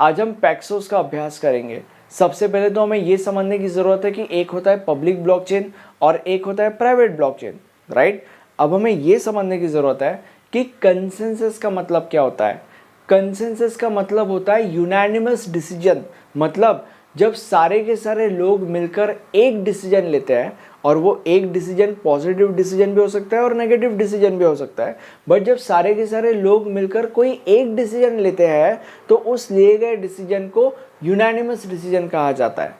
आज हम पैक्सोस का अभ्यास करेंगे। सबसे पहले तो हमें ये समझने की ज़रूरत है कि एक होता है पब्लिक ब्लॉकचेन और एक होता है प्राइवेट ब्लॉकचेन, राइट। अब हमें ये समझने की ज़रूरत है कि कंसेंसस का मतलब क्या होता है। कंसेंसस का मतलब होता है यूनानिमस डिसीजन, मतलब जब सारे के सारे लोग मिलकर एक डिसीजन लेते हैं, और वो एक डिसीजन पॉजिटिव डिसीजन भी हो सकता है और नेगेटिव डिसीजन भी हो सकता है, बट जब सारे के सारे लोग मिलकर कोई एक डिसीजन लेते हैं तो उस लिए गए डिसीजन को यूनानिमस डिसीजन कहा जाता है।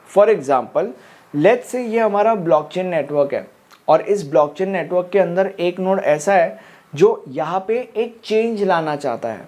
फॉर एग्जाम्पल, लेट्स से ये हमारा ब्लॉकचेन नेटवर्क है और इस ब्लॉकचेन नेटवर्क के अंदर एक नोड ऐसा है जो यहाँ पे एक चेंज लाना चाहता है।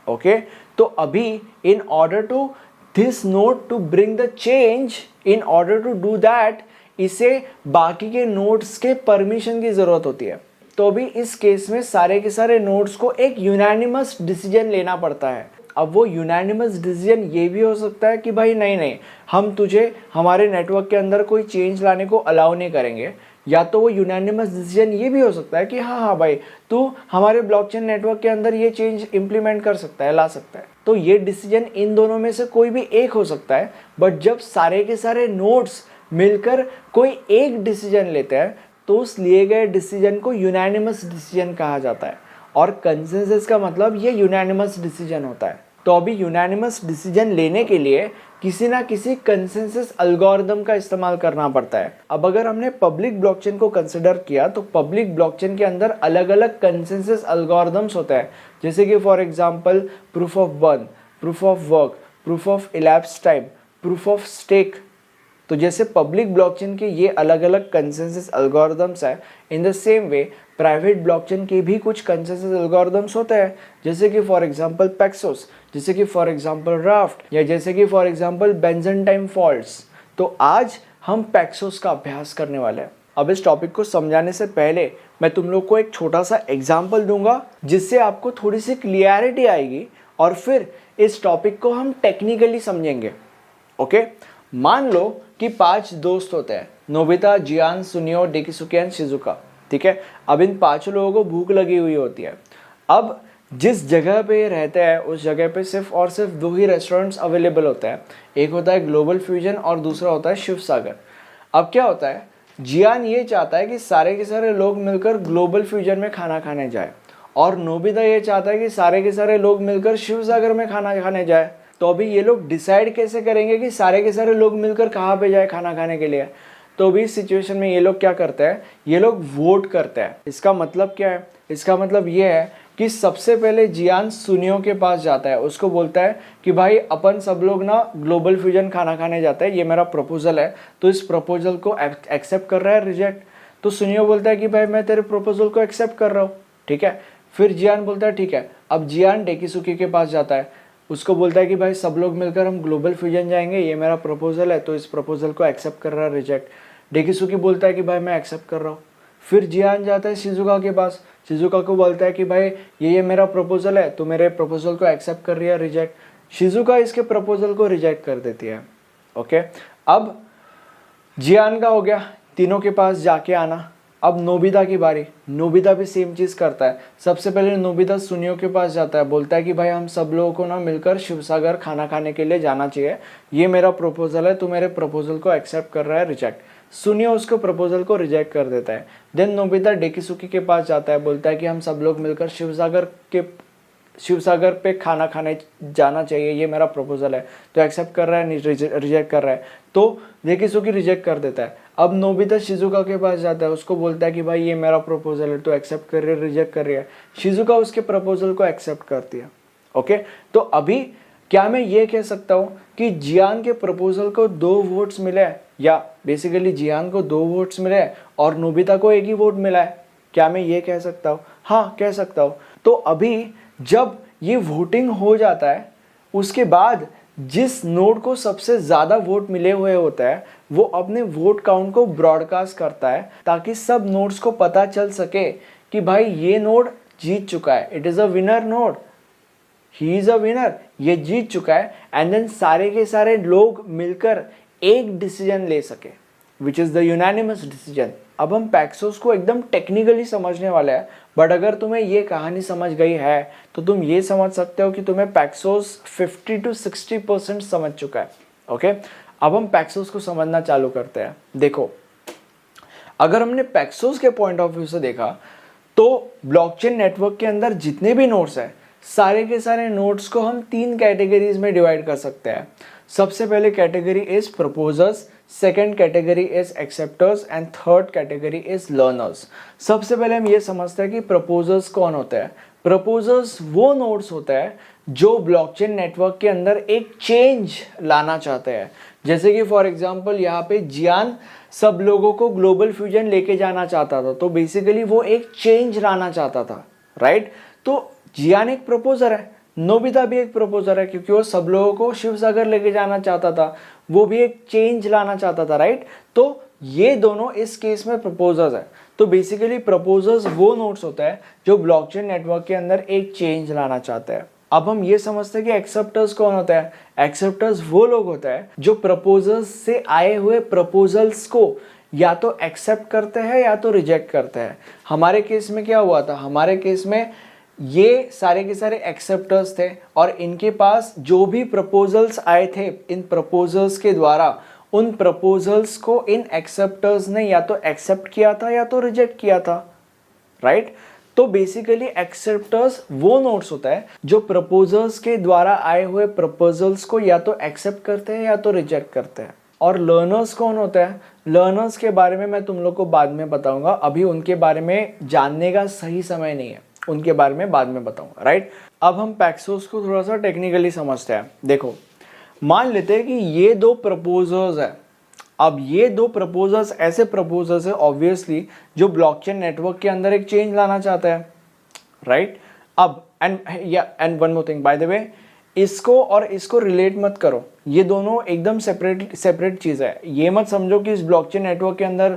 ओके, तो अभी in order to this node to bring the change, in order to do that, इसे बाकी के नोड्स के परमिशन की जरूरत होती है। तो अभी इस केस में सारे के सारे नोड्स को एक यूनानिमस डिसीजन लेना पड़ता है। अब वो यूनानिमस डिसीजन ये भी हो सकता है कि भाई नहीं, हम तुझे हमारे नेटवर्क के अंदर कोई चेंज लाने को अलाउ नहीं करेंगे, या तो वो यूनानिमस डिसीजन ये भी हो सकता है कि हाँ भाई, तू हमारे ब्लॉकचेन नेटवर्क के अंदर ये चेंज इंप्लीमेंट कर सकता है, ला सकता है। तो ये डिसीजन इन दोनों में से कोई भी एक हो सकता है, बट जब सारे के सारे नोड्स मिलकर कोई एक डिसीजन लेते हैं तो उस लिए गए डिसीजन को यूनानिमस डिसीजन कहा जाता है। और कंसेंसस का मतलब ये यूनानिमस डिसीजन होता है। तो अभी यूनानिमस डिसीजन लेने के लिए किसी ना किसी कंसेंसस एल्गोरिथम का इस्तेमाल करना पड़ता है। अब अगर हमने पब्लिक ब्लॉकचेन को कंसिडर किया तो पब्लिक ब्लॉकचेन के अंदर अलग अलग कंसेंसस एल्गोरिथम्स होते हैं, जैसे कि for example proof of work, proof of work, proof of elapse time, proof of stake. तो जैसे पब्लिक ब्लॉकचेन के ये अलग अलग कंसेंसस एल्गोरिथम्स है, in the same way private blockchain के भी कुछ कंसेंसस एल्गोरिथम्स होते हैं, जैसे कि फॉर एग्जांपल पैक्सोस, जैसे कि फॉर एग्जांपल राफ्ट, या जैसे कि फॉर एग्जांपल बेंजाइम फॉल्ट्स। तो आज हम पैक्सोस का अभ्यास करने वाले हैं। अब इस टॉपिक को समझाने से पहले मैं तुम लोग को एक छोटा सा एग्जाम्पल दूंगा जिससे आपको थोड़ी सी क्लियरिटी आएगी और फिर इस टॉपिक को हम टेक्निकली समझेंगे। ओके, मान लो कि 5 दोस्त होते हैं, नोबिता, जियान, सुनियो, डेकिसुके एंड शिजुका। ठीक है, अब इन 5 लोगों को भूख लगी हुई होती है। अब जिस जगह पे ये रहते हैं उस जगह पे सिर्फ और सिर्फ 2 ही रेस्टोरेंट्स अवेलेबल होते हैं, एक होता है ग्लोबल फ्यूजन और दूसरा होता है शिव सागर। अब क्या होता है, जियान ये चाहता है कि सारे के सारे लोग मिलकर ग्लोबल फ्यूजन में खाना खाने जाए, और नोबिता ये चाहता है कि सारे के सारे लोग मिलकर शिव सागर में खाना खाने जाए। तो अभी ये लोग डिसाइड कैसे करेंगे कि सारे के सारे लोग मिलकर कहाँ पे जाए खाना खाने के लिए। तो अभी इस सिचुएशन में ये लोग क्या करते हैं, ये लोग वोट करते हैं। इसका मतलब क्या है, इसका मतलब ये है कि सबसे पहले जियान सुनियो के पास जाता है, उसको बोलता है कि भाई अपन सब लोग ना ग्लोबल फ्यूजन खाना खाने जाते हैं, ये मेरा प्रपोजल है, तो इस प्रपोजल को एक्सेप्ट कर रहा है रिजेक्ट। तो सुनियो बोलता है कि भाई मैं तेरे प्रपोजल को एक्सेप्ट कर रहा हूँ, ठीक है। फिर जियान बोलता है ठीक है। अब जियान डेकिसुके के पास जाता है, उसको बोलता है कि भाई सब लोग मिलकर हम ग्लोबल फ्यूजन जाएंगे, ये मेरा प्रपोजल है, तो इस प्रपोजल को एक्सेप्ट कर रहा है रिजेक्ट। डेकिसुके बोलता है कि भाई मैं एक्सेप्ट कर रहा हूँ। फिर जियान जाता है शिजुका के पास, शिजुका को बोलता है कि भाई ये मेरा प्रपोजल है, तो मेरे प्रपोजल को एक्सेप्ट कर रही है रिजेक्ट। शिजुका इसके प्रपोजल को रिजेक्ट कर देती है। ओके, अब जियान का हो गया तीनों के पास जाके आना। अब नोबिता की बारी, नोबिता भी सेम चीज़ करता है। सबसे पहले नोबिता सुनियो के पास जाता है, बोलता है कि भाई हम सब लोगों को ना मिलकर शिवसागर खाना खाने के लिए जाना चाहिए, ये मेरा प्रपोजल है, तो मेरे प्रपोजल को एक्सेप्ट कर रहा है रिजेक्ट। सुनियो उसको प्रपोजल को रिजेक्ट कर देता है। देन नोबिता डेकिसुके के पास जाता है, बोलता है कि हम सब लोग मिलकर शिवसागर पे खाना खाने जाना चाहिए, ये मेरा प्रपोजल है, तो एक्सेप्ट कर रहा है रिजेक्ट कर रहा है, तो डेकिसुके रिजेक्ट कर देता है। अब नोबिता शिजुका के पास जाता है, उसको बोलता है कि भाई ये मेरा प्रपोजल है, तो एक्सेप्ट कर रही है रिजेक्ट कर रही है। शिजुका उसके प्रपोजल को एक्सेप्ट करती है। ओके, तो अभी क्या मैं ये कह सकता हूँ कि जियान के प्रपोजल को 2 वोट्स मिले हैं, या बेसिकली जियान को 2 वोट्स मिले हैं और नोबिता को 1 ही वोट मिला है? क्या मैं ये कह सकता हूँ? हाँ, कह सकता हूँ। तो अभी जब ये वोटिंग हो जाता है, उसके बाद जिस नोड को सबसे ज़्यादा वोट मिले हुए होता है वो अपने वोट काउंट को ब्रॉडकास्ट करता है, ताकि सब नोड्स को पता चल सके कि भाई ये नोड जीत चुका है, it is a winner node, he is a winner, ये जीत चुका है। एंड देन सारे के सारे लोग मिलकर एक डिसीजन ले सके, which is the unanimous decision. अब हम पैक्सोस को एकदम टेक्निकली समझने वाले हैं, बट अगर तुम्हें ये कहानी समझ गई है तो तुम ये समझ सकते हो कि तुम्हें पैक्सोस 50 to 60% समझ चुका है। ओके, अब हम पैक्सोस को समझना चालू करते हैं। देखो, अगर हमने पैक्सोस के पॉइंट ऑफ व्यू से देखा तो ब्लॉकचेन नेटवर्क के अंदर जितने भी नोड्स हैं, सारे के सारे नोड्स को हम 3 कैटेगरीज में डिवाइड कर सकते हैं। सबसे पहले category is proposers, second category is acceptors and third category is learners. सबसे पहले हम ये समझते हैं कि प्रपोजर्स कौन होते हैं। प्रपोजर्स वो नोड्स होते हैं जो ब्लॉकचेन नेटवर्क के अंदर एक चेंज लाना चाहते हैं। जैसे कि फॉर एग्जांपल यहाँ पे जियान सब लोगों को ग्लोबल फ्यूजन लेके जाना चाहता था, तो बेसिकली वो एक चेंज लाना चाहता था, राइट। तो जियान एक प्रपोजर है, नोबिता भी एक प्रपोजर है, क्योंकि वो सब लोगों को शिव सागर लेके जाना चाहता था, वो भी एक चेंज लाना चाहता था, राइट। तो ये दोनों इस केस में प्रपोजर्स है। तो बेसिकली प्रपोजर्स वो नोड्स होता है जो ब्लॉकचेन नेटवर्क के अंदर एक चेंज लाना चाहते हैं। अब हम ये समझते हैं कि एक्सेप्टर्स कौन होता है। एक्सेप्टर्स वो लोग होता है जो प्रपोजल्स से आए हुए प्रपोजल्स को या तो एक्सेप्ट करते हैं या तो रिजेक्ट करते हैं। हमारे केस में क्या हुआ था, हमारे केस में ये सारे के सारे एक्सेप्टर्स थे और इनके पास जो भी प्रपोजल्स आए थे, इन प्रपोजल्स के द्वारा उन प्रपोजल्स को इन एक्सेप्टर्स ने या तो एक्सेप्ट किया था या तो रिजेक्ट किया था, राइट। तो बेसिकली एक्सेप्टर्स वो नोड्स होता है जो प्रपोजल्स के द्वारा आए हुए प्रपोजल्स को या तो एक्सेप्ट करते हैं या तो रिजेक्ट करते हैं। और लर्नर्स कौन होता है, लर्नर्स के बारे में मैं तुम लोग को बाद में बताऊंगा, अभी उनके बारे में जानने का सही समय नहीं है, उनके बारे में बाद में बताऊंगा, राइट। अब हम पैक्सोस को थोड़ा सा टेक्निकली समझते हैं। देखो, मान लेते हैं कि ये दो प्रपोजर्स है। अब ये दो प्रपोजर्स ऐसे प्रपोजर्स है ऑब्वियसली जो ब्लॉकचेन नेटवर्क के अंदर एक चेंज लाना चाहते हैं, राइट। अब and one more thing by the way, इसको और इसको रिलेट मत करो, ये दोनों एकदम सेपरेट चीज़ है। ये मत समझो कि इस ब्लॉकचेन नेटवर्क के अंदर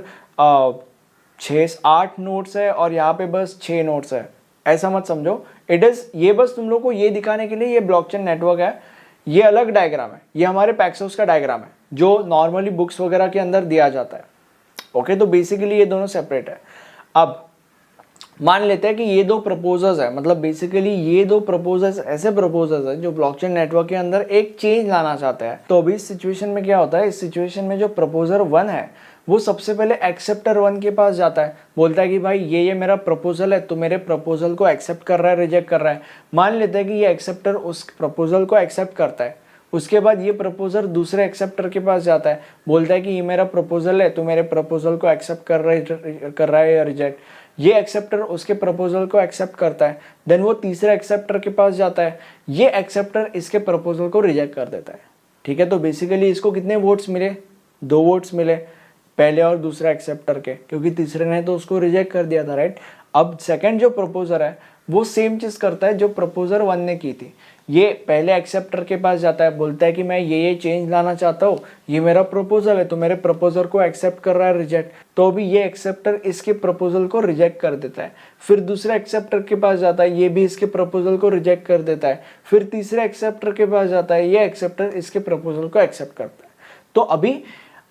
6-8 नोड्स है और यहाँ पे बस 6 नोड्स है, ऐसा मत समझो। इट इज़, ये बस तुम लोग को ये दिखाने के लिए ये ब्लॉकचेन नेटवर्क है, ये अलग डायग्राम है, ये हमारे पैक्सोस का डायग्राम है जो नॉर्मली बुक्स वगैरह के अंदर दिया जाता है। ओके, तो बेसिकली ये दोनों सेपरेट है। अब मान लेते हैं कि ये दो प्रपोजर्स है, मतलब बेसिकली ये दो प्रपोजर्स ऐसे प्रपोजर्स है जो ब्लॉकचेन नेटवर्क के अंदर एक चेंज लाना चाहते हैं। तो अभी इस सिचुएशन में क्या होता है, इस सिचुएशन में जो प्रपोजर 1 है वो सबसे पहले एक्सेप्टर 1 के पास जाता है, बोलता है कि भाई ये मेरा प्रपोजल है, तो मेरे प्रपोजल को एक्सेप्ट कर रहा है, रिजेक्ट कर रहा है। मान लेते हैं कि ये एक्सेप्टर उस प्रपोजल को एक्सेप्ट करता है, उसके बाद ये प्रपोजर दूसरे एक्सेप्टर के पास जाता है, बोलता है कि ये मेरा प्रपोजल है, तो मेरे प्रपोजल को एक्सेप्ट कर रहा है या रिजेक्ट। ये एक्सेप्टर उसके प्रपोजल को एक्सेप्ट करता है, देन वो तीसरे एक्सेप्टर के पास जाता है, ये एक्सेप्टर इसके प्रपोजल को रिजेक्ट कर देता है, ठीक है। तो बेसिकली इसको कितने वोट्स मिले, 2 वोट्स मिले, पहले और दूसरे एक्सेप्टर के, क्योंकि तीसरे ने तो उसको रिजेक्ट कर दिया था, राइट। अब सेकंड जो प्रपोजर है वो सेम चीज करता है जो प्रपोजर 1 ने की थी। ये पहले एक्सेप्टर के पास जाता है, बोलता है कि मैं ये चेंज लाना चाहता हूँ, ये मेरा प्रपोजल है, तो मेरे प्रपोजल को एक्सेप्ट कर रहा है, रिजेक्ट। तो अभी ये एक्सेप्टर इसके प्रपोजल को रिजेक्ट कर देता है। फिर दूसरे एक्सेप्टर के पास जाता है, ये भी इसके प्रपोजल को रिजेक्ट कर देता है। फिर तीसरे एक्सेप्टर के पास जाता है, ये एक्सेप्टर इसके प्रपोजल को एक्सेप्ट करता है। तो अभी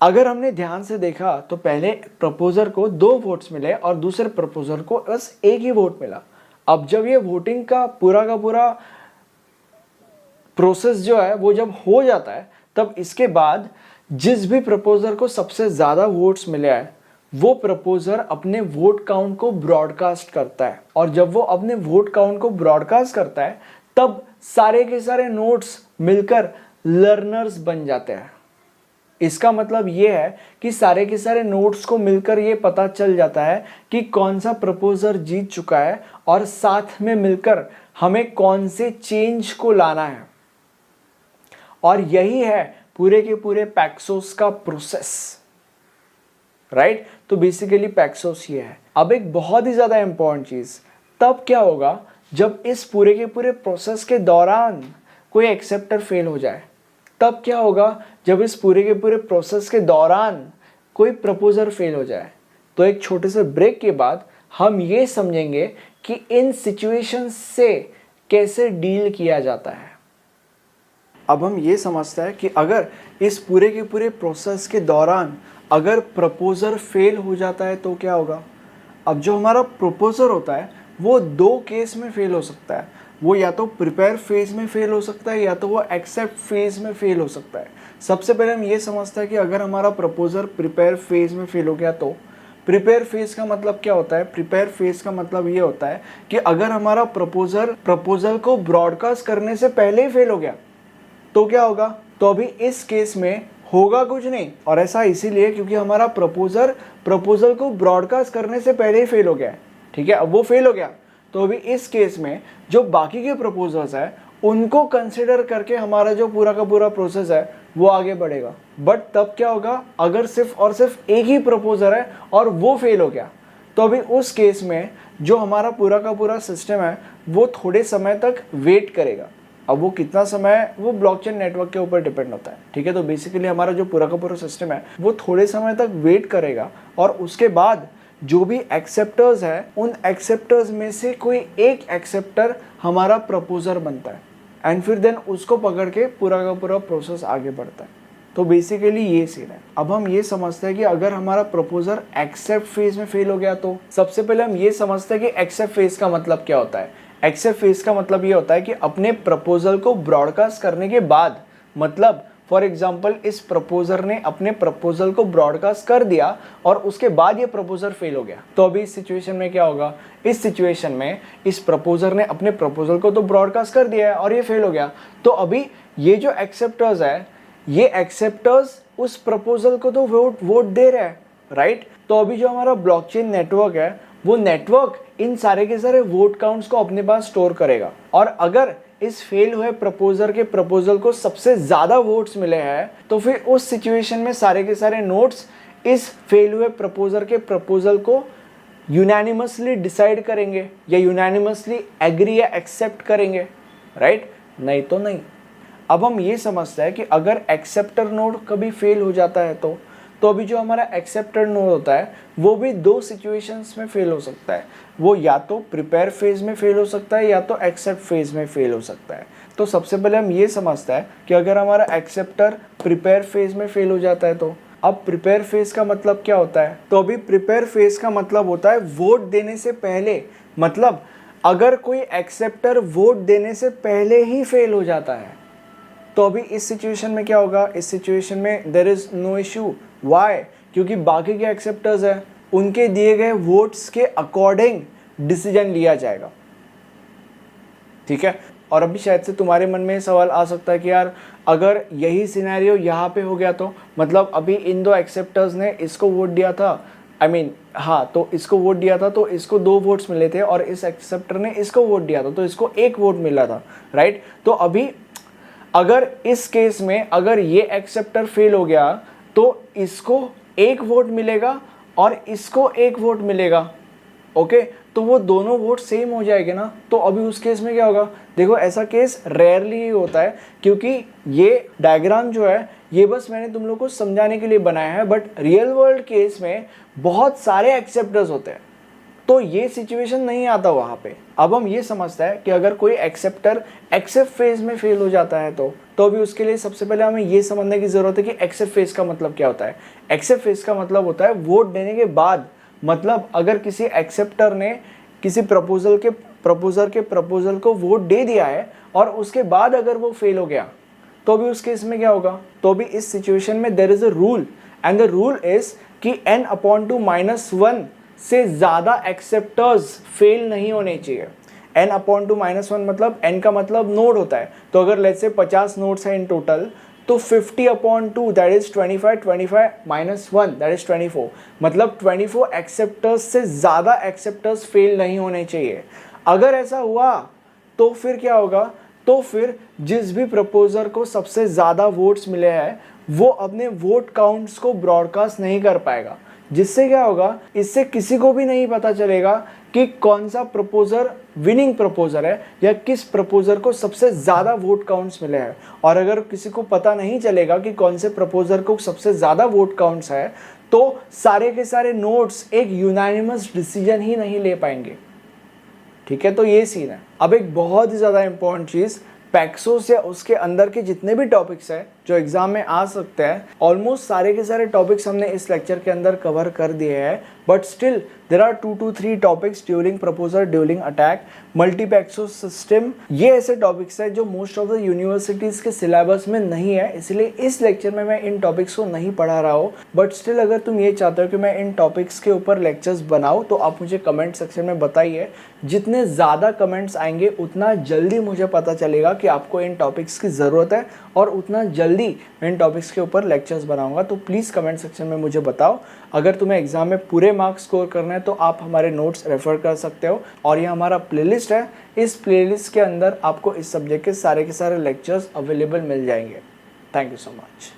अगर हमने ध्यान से देखा तो पहले प्रपोजर को 2 वोट्स मिले और दूसरे प्रपोजर को बस 1 ही वोट मिला। अब जब ये वोटिंग का पूरा प्रोसेस जो है वो जब हो जाता है, तब इसके बाद जिस भी प्रपोजर को सबसे ज्यादा वोट्स मिले हैं वो प्रपोजर अपने वोट काउंट को ब्रॉडकास्ट करता है। और जब वो अपने वोट काउंट को ब्रॉडकास्ट करता है तब सारे के सारे नोड्स मिलकर लर्नर्स बन जाते हैं। इसका मतलब ये है कि सारे के सारे नोड्स को मिलकर ये पता चल जाता है कि कौन सा प्रपोजर जीत चुका है और साथ में मिलकर हमें कौन से चेंज को लाना है। और यही है पूरे के पूरे पैक्सोस का प्रोसेस, राइट। तो बेसिकली पैक्सोस ये है। अब एक बहुत ही ज्यादा इंपॉर्टेंट चीज, तब क्या होगा जब इस पूरे के पूरे प्रोसेस के दौरान कोई एक्सेप्टर फेल हो जाए। तब क्या होगा जब इस पूरे के पूरे प्रोसेस के दौरान कोई प्रपोजर फेल हो जाए। तो एक छोटे से ब्रेक के बाद हम ये समझेंगे कि इन सिचुएशंस से कैसे डील किया जाता है। अब हम ये समझते हैं कि अगर इस पूरे के पूरे प्रोसेस के दौरान अगर प्रपोजर फेल हो जाता है तो क्या होगा। अब जो हमारा प्रपोजर होता है वो दो केस में फेल हो सकता है, वो या तो प्रिपेयर फेज में फेल हो सकता है या तो वो एक्सेप्ट फेज में फेल हो सकता है। सबसे पहले हम ये समझते हैं कि अगर हमारा प्रपोजर प्रिपेयर फेज में फेल हो गया तो प्रिपेयर फेज का मतलब क्या होता है। प्रिपेयर फेज का मतलब ये होता है कि अगर हमारा प्रपोजल को ब्रॉडकास्ट करने से पहले ही फेल हो गया तो क्या होगा। तो अभी इस केस में होगा कुछ नहीं, और ऐसा इसीलिए क्योंकि हमारा प्रपोजल को ब्रॉडकास्ट करने से पहले ही फेल हो गया है। ठीक है, अब वो फेल हो गया तो अभी इस केस में जो बाकी के प्रपोजल्स है उनको कंसिडर करके हमारा जो पूरा का पूरा प्रोसेस है वो आगे बढ़ेगा। बट तब क्या होगा, अगर सिर्फ और सिर्फ एक ही प्रपोजल है और वो फेल हो गया तो अभी उस केस में जो हमारा पूरा का पूरा सिस्टम है वो थोड़े समय तक वेट करेगा। अब वो कितना समय है वो ब्लॉकचेन नेटवर्क के ऊपर डिपेंड होता है। ठीक है, तो बेसिकली हमारा जो पूरा का पूरा सिस्टम है वो थोड़े समय तक वेट करेगा और उसके बाद जो भी एक्सेप्टर्स है उन एक्सेप्टर्स में से कोई एक एक्सेप्टर हमारा प्रपोजर बनता है एंड फिर देन उसको पकड़ के पूरा का पूरा प्रोसेस आगे बढ़ता है। तो बेसिकली ये सीन है। अब हम ये समझते हैं कि अगर हमारा प्रपोजर एक्सेप्ट फेज में फेल हो गया तो सबसे पहले हम ये समझते हैं कि एक्सेप्ट फेज का मतलब क्या होता है। एक्सेप्ट फेज का मतलब ये होता है कि अपने प्रपोजल को ब्रॉडकास्ट करने के बाद, मतलब फॉर एग्जाम्पल इस प्रपोजर ने अपने प्रपोजल को ब्रॉडकास्ट कर दिया और उसके बाद ये प्रपोजल फेल हो गया तो अभी इस सिचुएशन में क्या होगा। इस सिचुएशन में इस प्रपोजर ने अपने प्रपोजल को तो ब्रॉडकास्ट कर दिया है और ये फेल हो गया तो अभी ये जो एक्सेप्टर्स है ये एक्सेप्टर्स उस प्रपोजल को तो वोट दे रहे हैं, राइट। तो अभी जो हमारा ब्लॉकचेन नेटवर्क है वो नेटवर्क इन सारे के सारे वोट काउंट्स को अपने पास स्टोर करेगा और अगर इस फेल हुए प्रपोजर के प्रपोजल को सबसे ज्यादा वोट्स मिले हैं तो फिर उस सिचुएशन में सारे के सारे नोट्स इस फेल हुए प्रपोजर के प्रपोजल को यूनानिमसली डिसाइड करेंगे या यूनानिमसली एग्री या एक्सेप्ट करेंगे, राइट। नहीं तो नहीं। अब हम ये समझते हैं कि अगर एक्सेप्टर नोड कभी फेल हो जाता है तो अभी जो हमारा एक्सेप्टर नोड होता है वो भी दो सिचुएशंस में फेल हो सकता है। वो या तो प्रिपेयर फेज में फेल हो सकता है या तो एक्सेप्ट फेज में फेल हो सकता है। तो सबसे पहले हम ये समझते हैं कि अगर हमारा एक्सेप्टर प्रिपेयर फेज में फेल हो जाता है तो अब प्रिपेयर फेज का मतलब क्या होता है। तो अभी प्रिपेयर फेज का मतलब होता है वोट देने से पहले, मतलब अगर कोई एक्सेप्टर वोट देने से पहले ही फेल हो जाता है तो अभी इस सिचुएशन में क्या होगा। इस सिचुएशन में there is no issue. Why? क्योंकि बाकी के एक्सेप्टर्स हैं उनके दिए गए वोट्स के अकॉर्डिंग डिसीजन लिया जाएगा। ठीक है, और अभी शायद से तुम्हारे मन में सवाल आ सकता है कि यार अगर यही सिनेरियो यहाँ पे हो गया तो मतलब अभी इन दो एक्सेप्टर्स ने इसको वोट दिया था, हाँ तो इसको वोट दिया था तो इसको 2 वोट्स मिले थे और इस एक्सेप्टर ने इसको वोट दिया था तो इसको 1 वोट मिला था, राइट। तो अभी अगर इस केस में अगर ये एक्सेप्टर फेल हो गया तो इसको 1 वोट मिलेगा और इसको 1 वोट मिलेगा, ओके। तो वो दोनों वोट सेम हो जाएंगे ना। तो अभी उस केस में क्या होगा, देखो ऐसा केस रेयरली ही होता है क्योंकि ये डायग्राम जो है ये बस मैंने तुम लोग को समझाने के लिए बनाया है, बट रियल वर्ल्ड केस में बहुत सारे एक्सेप्टर्स होते हैं तो ये सिचुएशन नहीं आता वहां पे। अब हम ये समझते हैं कि अगर कोई एक्सेप्टर एक्सेप्ट फेज में फेल हो जाता है तो अभी उसके लिए सबसे पहले हमें ये समझने की जरूरत है कि एक्सेप्ट फेज का मतलब क्या होता है। एक्सेप्ट फेज का मतलब होता है वोट देने के बाद, मतलब अगर किसी एक्सेप्टर ने किसी प्रपोजर के प्रपोजल को वोट दे दिया है और उसके बाद अगर वो फेल हो गया तो अभी उस केस में क्या होगा। तो अभी इस सिचुएशन में there is a rule and the rule is कि n/2 से ज्यादा एक्सेप्टर्स फेल नहीं होने चाहिए। n/2 मतलब n का मतलब नोड होता है, तो अगर लेट्स से 50 नोड्स हैं इन टोटल तो 50/2 दैट इज 25 -1 दैट इज 24, मतलब 24 एक्सेप्टर्स से ज्यादा एक्सेप्टर्स फेल नहीं होने चाहिए। अगर ऐसा हुआ तो फिर क्या होगा, तो फिर जिस भी प्रपोजर को सबसे ज्यादा वोट्स मिले हैं वो अपने वोट काउंट्स को ब्रॉडकास्ट नहीं कर पाएगा, जिससे क्या होगा, इससे किसी को भी नहीं पता चलेगा कि कौन सा प्रपोजर विनिंग प्रपोजर है या किस प्रपोजर को सबसे ज्यादा वोट काउंट्स मिले हैं। और अगर किसी को पता नहीं चलेगा कि कौन से प्रपोजर को सबसे ज्यादा वोट काउंट्स है तो सारे के सारे नोड्स एक यूनानिमस डिसीजन ही नहीं ले पाएंगे। ठीक है, तो ये सीन है। अब एक बहुत ही ज्यादा इंपॉर्टेंट चीज, पैक्सोस या उसके अंदर के जितने भी टॉपिक्स हैं जो एग्जाम में आ सकते हैं, ऑलमोस्ट सारे के सारे टॉपिक्स हमने इस लेक्चर के अंदर कवर कर दिए हैं। But still there are 2 to 3 topics during proposal, during attack, multi paxos system, ये ऐसे टॉपिक्स हैं जो मोस्ट ऑफ द यूनिवर्सिटीज़ के सिलेबस में नहीं है, इसलिए इस लेक्चर में मैं इन टॉपिक्स को नहीं पढ़ा रहा हूँ। बट स्टिल अगर तुम ये चाहते हो कि मैं इन टॉपिक्स के ऊपर लेक्चर्स बनाऊँ तो आप मुझे कमेंट सेक्शन में बताइए। जितने ज़्यादा कमेंट्स आएंगे उतना जल्दी मुझे पता चलेगा कि आपको इन टॉपिक्स की ज़रूरत है और उतना जल्दी मैं इन टॉपिक्स के ऊपर लेक्चर्स बनाऊंगा। तो प्लीज़ कमेंट सेक्शन में मुझे बताओ। अगर तुम्हें एग्जाम में पूरे मार्क्स स्कोर करना है तो आप हमारे नोट्स रेफर कर सकते हो, और ये हमारा प्लेलिस्ट है। इस प्लेलिस्ट के अंदर आपको इस सब्जेक्ट के सारे लेक्चर्स अवेलेबल मिल जाएंगे। Thank you so much.